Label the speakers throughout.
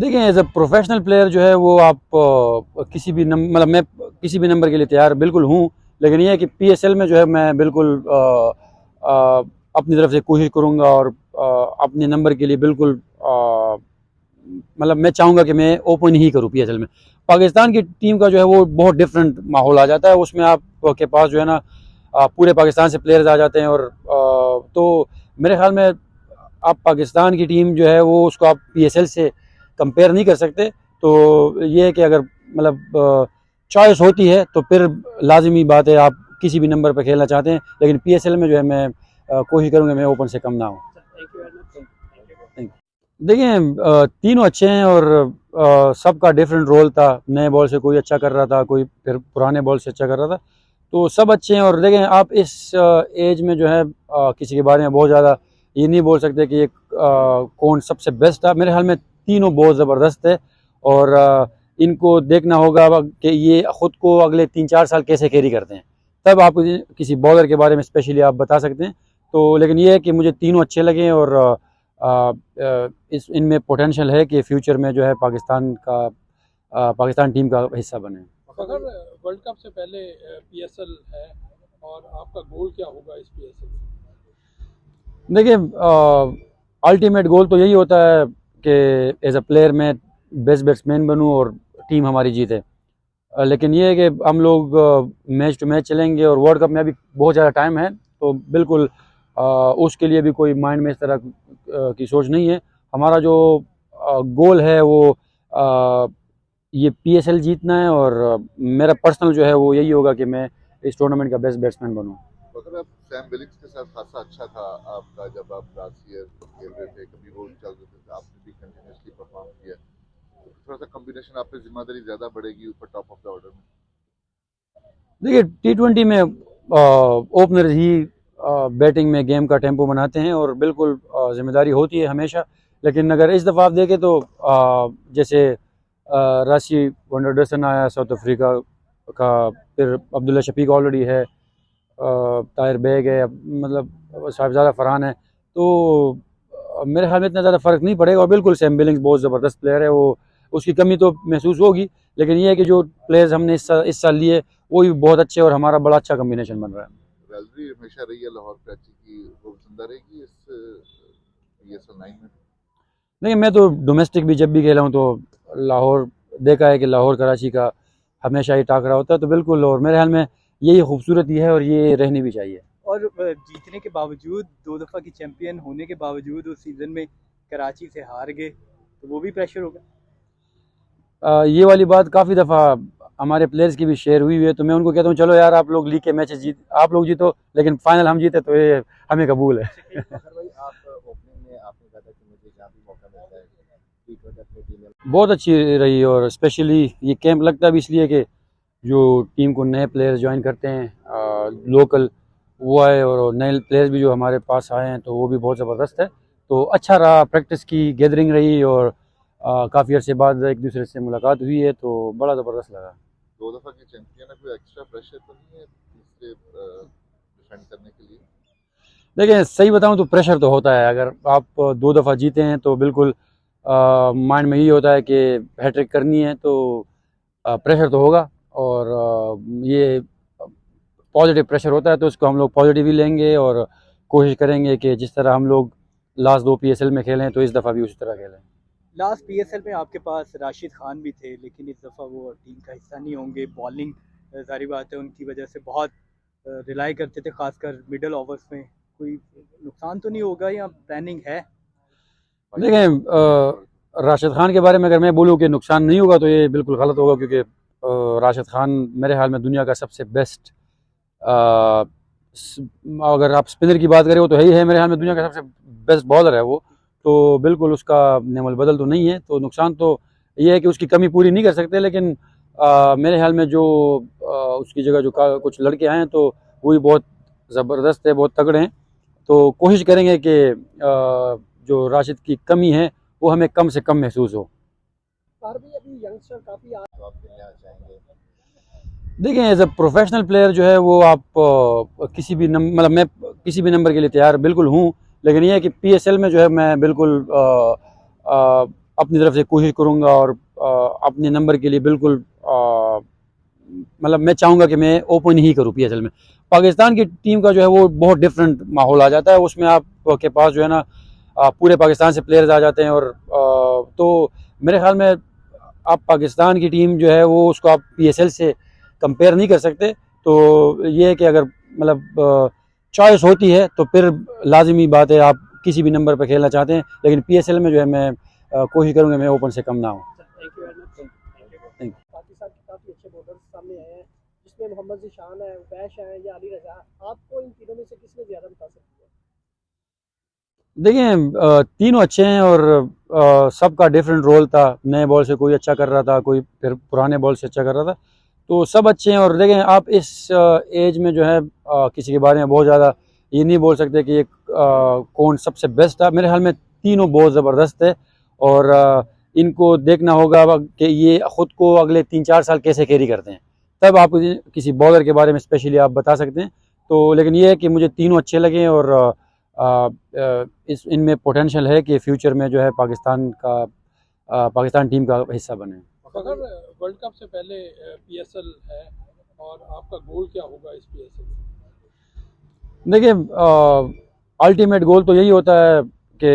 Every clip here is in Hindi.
Speaker 1: देखिए एज अ प्रोफेशनल प्लेयर जो है वो आप किसी भी मतलब मैं किसी भी नंबर के लिए तैयार बिल्कुल हूँ, लेकिन ये है कि पीएसएल में जो है मैं बिल्कुल अपनी तरफ से कोशिश करूँगा और अपने नंबर के लिए बिल्कुल मतलब मैं चाहूँगा कि मैं ओपन ही करूँ पीएसएल में। पाकिस्तान की टीम का जो है वो बहुत डिफरेंट माहौल आ जाता है, उसमें आप के पास जो है ना पूरे पाकिस्तान से प्लेयर्स आ जाते हैं और तो मेरे ख्याल में आप पाकिस्तान की टीम जो है वो उसको आप पीएसएल से कंपेयर नहीं कर सकते। तो ये है कि अगर मतलब चॉइस होती है तो फिर लाजमी बात है आप किसी भी नंबर पर खेलना चाहते हैं, लेकिन पीएसएल में जो है मैं कोशिश करूँगा मैं ओपन से कम ना हूँ। देखिए तीनों अच्छे हैं और सबका डिफरेंट रोल था। नए बॉल से कोई अच्छा कर रहा था, कोई फिर पुराने बॉल से अच्छा कर रहा था, तो सब अच्छे हैं। और देखें आप इस एज में जो है किसी के बारे में बहुत ज़्यादा ये नहीं बोल सकते कि कौन सबसे बेस्ट था। मेरे ख्याल में तीनों बहुत ज़बरदस्त है और इनको देखना होगा कि ये ख़ुद को अगले 3-4 साल कैसे कैरी करते हैं, तब आप किसी बॉलर के बारे में स्पेशली आप बता सकते हैं। तो लेकिन ये है कि मुझे तीनों अच्छे लगे और इस इनमें पोटेंशियल है कि फ्यूचर में जो है पाकिस्तान टीम का हिस्सा बने।
Speaker 2: अगर वर्ल्ड कप से पहले पीएसएल है और आपका गोल क्या होगा इस पीएसएल में?
Speaker 1: देखिए अल्टीमेट गोल तो यही होता है कि एज अ प्लेयर मैं बेस्ट बैट्समैन बनूं और टीम हमारी जीते। लेकिन ये है कि हम लोग मैच टू मैच चलेंगे और वर्ल्ड कप में अभी बहुत ज़्यादा टाइम है, तो बिल्कुल उसके लिए भी कोई माइंड में इस तरह की सोच नहीं है। हमारा जो गोल है वो ये पीएसएल जीतना है और मेरा पर्सनल जो है वो यही होगा कि मैं इस टूर्नामेंट का बेस्ट बैट्समैन बनूं।
Speaker 3: अगर आप सैम बिलिंग्स के साथ खासा अच्छा था आपका, जब आप लास्ट ईयर खेल रहे थे, कभी रोल चल रहे थे, आपने भी कंटिन्यूसली परफॉर्म किया, तो थोड़ा सा कॉम्बिनेशन आप पे जिम्मेदारी ज़्यादा बढ़ेगी ऊपर टॉप ऑफ द ऑर्डर में।
Speaker 1: देखिए टी20 में ओपनर ही बैटिंग में गेम का टेम्पो बनाते हैं और बिल्कुल जिम्मेदारी होती है हमेशा। लेकिन अगर इस दफ़ा आप देखें तो जैसे राशि वंडरडसन आया साउथ अफ्रीका का, फिर अब्दुल्ला शफीक ऑलरेडी है, ताहिर बेग है, मतलब साहिबजादा फरहान है, तो मेरे ख्याल में इतना ज़्यादा फ़र्क नहीं पड़ेगा। और बिल्कुल सैम बिलिंग्स बहुत ज़बरदस्त प्लेयर है, वो उसकी कमी तो महसूस होगी, लेकिन ये है कि जो प्लेयर्स हमने इस साल लिए वो भी बहुत अच्छे और हमारा बड़ा अच्छा कम्बिनेशन बन रहा है।
Speaker 3: रैलरी हमेशा रही है लाहौर कराची की, वो जिंदा रहेगी इस पीएसएल 9 में?
Speaker 1: नहीं, मैं तो डोमेस्टिक भी जब भी खेला हूँ तो लाहौर देखा है कि लाहौर कराची का हमेशा ही टाकरा होता है, तो बिल्कुल। और मेरे ख्याल में यही खूबसूरती है और ये रहनी भी चाहिए।
Speaker 4: और जीतने के बावजूद 2 दफ़ा की चैंपियन होने के बावजूद उस सीज़न में कराची से हार गए, तो वो भी प्रेशर होगा।
Speaker 1: ये वाली बात काफ़ी दफ़ा हमारे प्लेयर्स की भी शेयर हुई है, तो मैं उनको कहता हूँ चलो यार आप लोग लीग के मैचेस आप लोग जीतो, लेकिन फाइनल हम जीते तो ये हमें कबूल है। बहुत अच्छी रही और स्पेशली ये कैंप लगता भी इसलिए कि जो टीम को नए प्लेयर्स ज्वाइन करते हैं लोकल वो आए, और नए प्लेयर्स भी जो हमारे पास आए हैं तो वो भी बहुत ज़बरदस्त है। तो अच्छा रहा, प्रैक्टिस की, गैदरिंग रही और काफ़ी अर्से बाद एक दूसरे से मुलाकात हुई है, तो बड़ा ज़बरदस्त लगा।
Speaker 3: 2 दफ़ा की चैंपियन है, कोई एक्स्ट्रा प्रेशर तो नहीं है तीसरे डिफेंड करने के लिए?
Speaker 1: देखिए सही बताऊं तो प्रेशर तो होता है। अगर आप 2 दफ़ा जीते हैं तो बिल्कुल माइंड में यही होता है कि हैट्रिक करनी है, तो प्रेशर तो होगा। और ये पॉजिटिव प्रेशर होता है तो उसको हम लोग पॉजिटिव ही लेंगे और कोशिश करेंगे कि जिस तरह हम लोग लास्ट 2 पीएसएल में खेलें तो इस दफ़ा भी उसी तरह खेलें।
Speaker 4: लास्ट पीएसएल में आपके पास राशिद खान भी थे, लेकिन इस दफ़ा वो टीम का हिस्सा नहीं होंगे। बॉलिंग सारी बात है उनकी वजह से बहुत रिलाई करते थे, खासकर मिडल ओवर्स में। कोई नुकसान तो नहीं होगा या प्लानिंग है?
Speaker 1: देखें राशिद खान के बारे में अगर मैं बोलूँ कि नुकसान नहीं होगा तो ये बिल्कुल गलत होगा, क्योंकि राशिद खान मेरे ख्याल में दुनिया का सबसे बेस्ट, अगर आप स्पिनर की बात करें वो तो है ही है, मेरे ख्याल में दुनिया का सबसे बेस्ट बॉलर है वो, तो बिल्कुल उसका नेमल बदल तो नहीं है। तो नुकसान तो ये है कि उसकी कमी पूरी नहीं कर सकते, लेकिन मेरे ख्याल में जो उसकी जगह जो कुछ लड़के आए हैं तो वो भी बहुत ज़बरदस्त है, बहुत तगड़े हैं। तो कोशिश करेंगे कि जो राशिद की कमी है वो हमें कम से कम महसूस हो।
Speaker 2: अभी यंगस्टर काफ़ी
Speaker 1: देखिए एज अ प्रोफेशनल प्लेयर जो है वो आप किसी भी मतलब मैं किसी भी नंबर के लिए तैयार बिल्कुल हूँ, लेकिन ये है कि पीएसएल में जो है मैं बिल्कुल अपनी तरफ से कोशिश करूँगा और अपने नंबर के लिए बिल्कुल मतलब मैं चाहूँगा कि मैं ओपन ही करूँ PSL में। पाकिस्तान की टीम का जो है वो बहुत डिफरेंट माहौल आ जाता है, उसमें आप के पास जो है ना पूरे पाकिस्तान से प्लेयर्स आ जाते हैं, और तो मेरे ख्याल में आप पाकिस्तान की टीम जो है वो उसको आप PSL से कंपेयर नहीं कर सकते। तो ये है कि अगर मतलब चॉइस होती है तो फिर लाजमी बात है आप किसी भी नंबर पर खेलना चाहते हैं, लेकिन PSL में जो है मैं कोशिश करूँगा मैं ओपन से कम ना हूँ।
Speaker 2: Thank you very much.
Speaker 1: Thank you.
Speaker 5: Pakistan के काफ़ी अच्छे बॉलर्स सामने आए हैं, जिसमें मोहम्मद ज़िशान है, वैश है या अली रज़ा। आपको इन तीनों में से किसने ज़्यादा बता सकती है?
Speaker 1: देखिए तीनों अच्छे हैं और सबका डिफरेंट रोल था। नए बॉल से कोई अच्छा कर रहा था, कोई फिर पुराने बॉल से अच्छा कर रहा था, तो सब अच्छे हैं। और देखें आप इस एज में जो है किसी के बारे में बहुत ज़्यादा ये नहीं बोल सकते कि कौन सबसे बेस्ट था। मेरे ख्याल में तीनों बहुत ज़बरदस्त है, और इनको देखना होगा कि ये ख़ुद को अगले 3-4 साल कैसे कैरी करते हैं, तब आप किसी बॉलर के बारे में स्पेशली आप बता सकते हैं। तो लेकिन ये है कि मुझे तीनों अच्छे लगे, और इस इनमें पोटेंशियल है कि फ्यूचर में जो है पाकिस्तान टीम का हिस्सा बने।
Speaker 2: अगर वर्ल्ड कप से पहले PSL है और आपका गोल क्या होगा इस PSL में?
Speaker 1: देखिए अल्टीमेट गोल तो यही होता है कि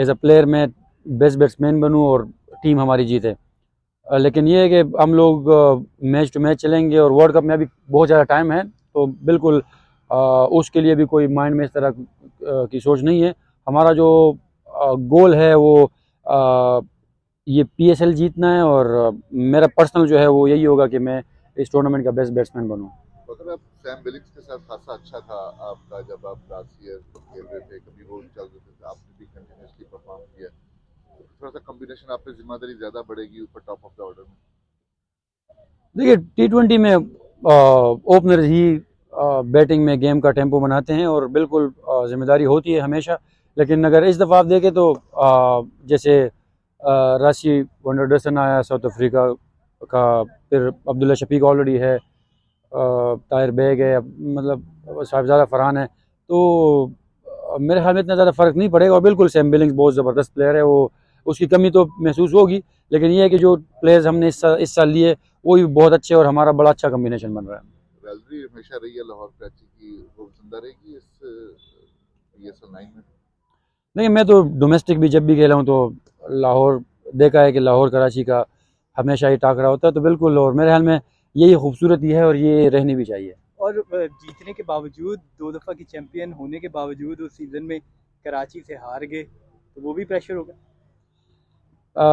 Speaker 1: एज अ प्लेयर मैं बेस्ट बैट्समैन बनूं और टीम हमारी जीते। लेकिन ये है कि हम लोग मैच टू मैच चलेंगे, और वर्ल्ड कप में अभी बहुत ज़्यादा टाइम है, तो बिल्कुल उसके लिए भी कोई माइंड में इस तरह की सोच नहीं है। हमारा जो गोल है वो ये PSL जीतना है, और मेरा पर्सनल जो है वो यही होगा कि मैं इस टूर्नामेंट का बेस्ट बैट्समैन बनूं।
Speaker 3: अगर आप सैम बिलिक्स के साथ खासा अच्छा था आपका, जब आप लास्ट ईयर खेल रहे थे, कभी वो चल रहे थे, आपने भी कंटिन्यूसली परफॉर्म किया, तो थोड़ा सा कॉम्बिनेशन आप पे जिम्मेदारी ज़्यादा बढ़ेगी ऊपर टॉप ऑफ द ऑर्डर में।
Speaker 1: देखिए T20 में ओपनर ही बैटिंग में गेम का टेम्पो बनाते हैं, और बिल्कुल जिम्मेदारी होती है हमेशा। लेकिन अगर इस दफ़ा आप देखें तो जैसे राशि वंडरडसन आया साउथ अफ्रीका का, फिर अब्दुल्ला शफीक ऑलरेडी है, ताहिर बेग है, मतलब साहिबजादा फरहान है, तो मेरे ख्याल में इतना ज़्यादा फ़र्क नहीं पड़ेगा। और बिल्कुल सैम बिलिंग्स बहुत ज़बरदस्त प्लेयर है, वो उसकी कमी तो महसूस होगी, लेकिन ये है कि जो प्लेयर्स हमने इस साल लिए वो भी बहुत अच्छे, और हमारा बड़ा अच्छा कम्बिनेशन बन रहा है।
Speaker 3: रैलरी हमेशा रही है लाहौर कराची की, वो जिंदा रहेगी इस PSL 9 में?
Speaker 1: नहीं, मैं तो डोमेस्टिक भी जब भी खेला हूँ तो लाहौर देखा है कि लाहौर कराची का हमेशा ही टाकरा होता है, तो बिल्कुल, और मेरे ख्याल में यही खूबसूरती है और ये रहनी भी चाहिए।
Speaker 4: और जीतने के बावजूद, 2 दफ़ा की चैंपियन होने के बावजूद उस सीज़न में कराची से हार गए, तो वो भी प्रेशर होगा?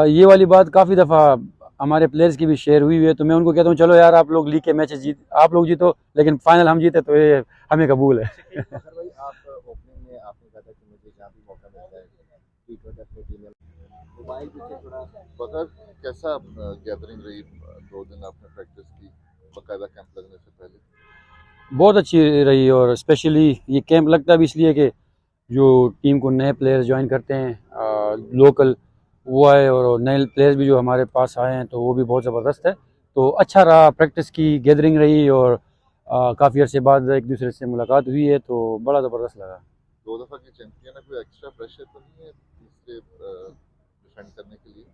Speaker 1: ये वाली बात काफ़ी दफ़ा हमारे प्लेयर्स की भी शेयर हुई है, तो मैं उनको कहता हूँ चलो यार आप लोग लीग के मैचेस आप लोग जीतो, लेकिन फाइनल हम जीते तो ये हमें कबूल है।
Speaker 6: भाई आप ओपनिंग में आपने कहा था कि मुझे जहाँ भी मौका मिलता है T20 अपनी टीम में मोबाइल पीछे थोड़ा
Speaker 3: बकर कैसा गैदरिंग रही? 2 दिन आपने प्रैक्टिस की बाकायदा कैंप लगने से पहले?
Speaker 1: बहुत अच्छी रही, और स्पेशली ये कैंप लगता भी इसलिए कि जो टीम को नए प्लेयर्स ज्वाइन करते हैं लोकल वो आए, और नए प्लेयर्स भी जो हमारे पास आए हैं तो वो भी बहुत ज़बरदस्त है। तो अच्छा रहा, प्रैक्टिस की, गैदरिंग रही, और काफ़ी अर्से बाद एक दूसरे से मुलाकात हुई है, तो बड़ा ज़बरदस्त लगा।
Speaker 3: 2 दफ़ा के चैंपियन है, कोई एक्स्ट्रा प्रेशर तो नहीं है तीसरे डिफेंड करने के लिए?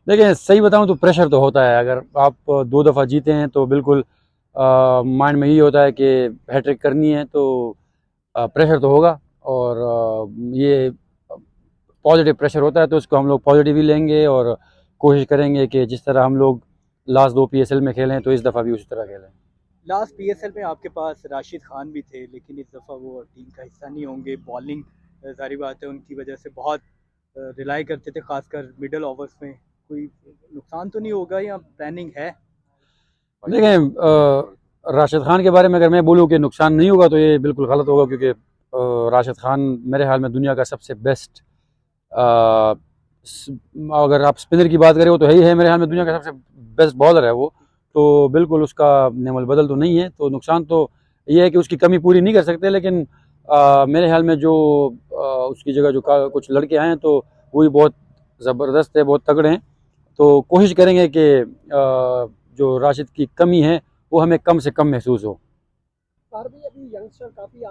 Speaker 1: देखिए सही बताऊं तो प्रेशर तो होता है, अगर आप 2 दफ़ा जीते हैं तो बिल्कुल माइंड में यही होता है कि हैट्रिक करनी है, तो प्रेशर तो होगा, और ये पॉजिटिव प्रेशर होता है, तो उसको हम लोग पॉजिटिव ही लेंगे, और कोशिश करेंगे कि जिस तरह हम लोग लास्ट 2 PSL में खेलें तो इस दफ़ा भी उसी तरह खेलें।
Speaker 4: लास्ट PSL में आपके पास राशिद खान भी थे, लेकिन इस दफ़ा वो टीम का हिस्सा नहीं होंगे। बॉलिंग ज़ाहिर बात है उनकी वजह से बहुत रिलाई करते थे, खासकर मिडल ओवर्स में। कोई नुकसान तो नहीं होगा या प्लानिंग है?
Speaker 1: देखें राशिद खान के बारे में अगर मैं बोलूँ कि नुकसान नहीं होगा तो ये बिल्कुल गलत होगा, क्योंकि राशिद खान मेरे ख्याल में दुनिया का सबसे बेस्ट, अगर आप स्पिनर की बात करें वो तो है मेरे ख्याल में दुनिया का सबसे बेस्ट बॉलर है वो, तो बिल्कुल उसका नेमल बदल तो नहीं है। तो नुकसान तो ये है कि उसकी कमी पूरी नहीं कर सकते, लेकिन मेरे ख्याल में जो उसकी जगह जो कुछ लड़के आए हैं तो वो भी बहुत ज़बरदस्त है, बहुत तगड़े हैं। तो कोशिश करेंगे कि जो राशिद की कमी है वो हमें कम से कम महसूस हो।
Speaker 5: और भी अभी यंगस्टर काफ़ी